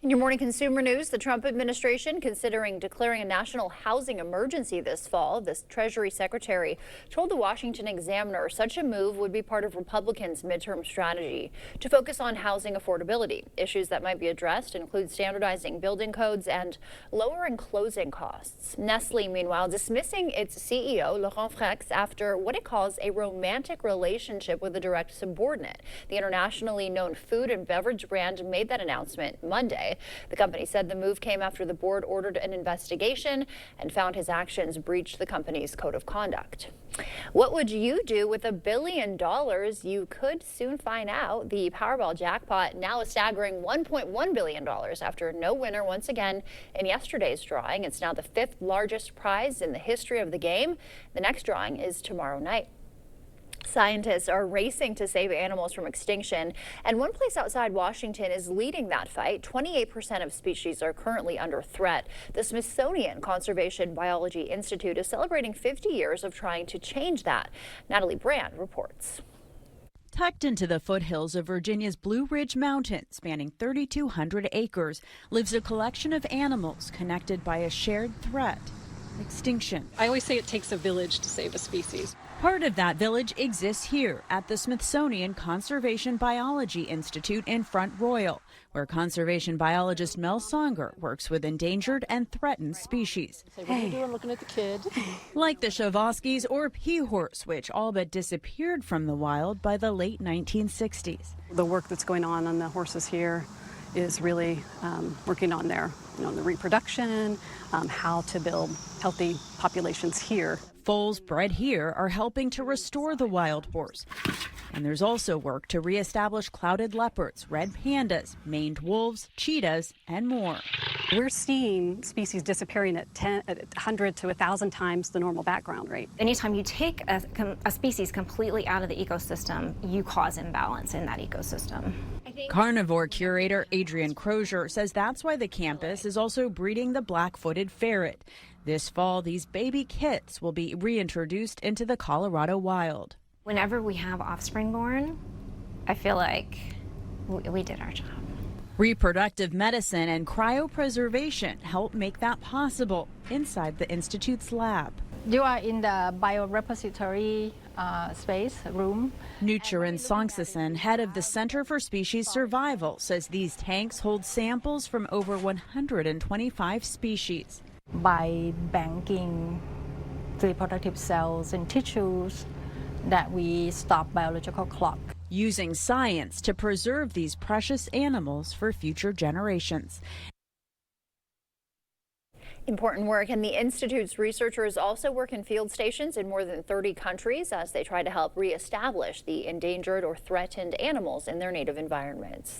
In your morning consumer news, the Trump administration considering declaring a national housing emergency this fall. This Treasury Secretary told the Washington Examiner such a move would be part of Republicans' midterm strategy to focus on housing affordability. Issues that might be addressed include standardizing building codes and lowering closing costs. Nestle, meanwhile, dismissing its CEO, Laurent Frex, after what it calls a romantic relationship with a direct subordinate. The internationally known food and beverage brand made that announcement Monday. The company said the move came after the board ordered an investigation and found his actions breached the company's code of conduct. What would you do with $1 billion? You could soon find out. The Powerball jackpot now a staggering $1.1 billion after no winner once again in yesterday's drawing. It's now the fifth largest prize in the history of the game. The next drawing is tomorrow night. Scientists are racing to save animals from extinction, and one place outside Washington is leading that fight. 28% of species are currently under threat. The Smithsonian Conservation Biology Institute is celebrating 50 years of trying to change that. Natalie Brand reports. Tucked into the foothills of Virginia's Blue Ridge Mountain, spanning 3,200 acres, lives a collection of animals connected by a shared threat: extinction. I always say it takes a village to save a species. Part of that village exists here at the Smithsonian Conservation Biology Institute in Front Royal, where conservation biologist Mel Songer works with endangered and threatened species. Say, what are you doing looking at the kid? Like the Chavoskys or pea horse, which all but disappeared from the wild by the late 1960s. The work that's going on the horses here is really working on their, the reproduction, how to build healthy populations here. Foals bred here are helping to restore the wild horse. And there's also work to reestablish clouded leopards, red pandas, maned wolves, cheetahs, and more. We're seeing species disappearing at 100 to 1,000 times the normal background rate. Anytime you take a species completely out of the ecosystem, you cause imbalance in that ecosystem. Carnivore curator Adrian Crozier says that's why the campus is also breeding the black-footed ferret. This fall, these baby kits will be reintroduced into the Colorado wild. Whenever we have offspring born, I feel like we did our job. Reproductive medicine and cryopreservation help make that possible inside the Institute's lab. You are in the biorepository room. Nucharin Songsasan, head of the Center for Species Survival, says these tanks hold samples from over 125 species. By banking reproductive cells and tissues, that we stop biological clock. Using science to preserve these precious animals for future generations. Important work, and the Institute's researchers also work in field stations in more than 30 countries as they try to help reestablish the endangered or threatened animals in their native environments.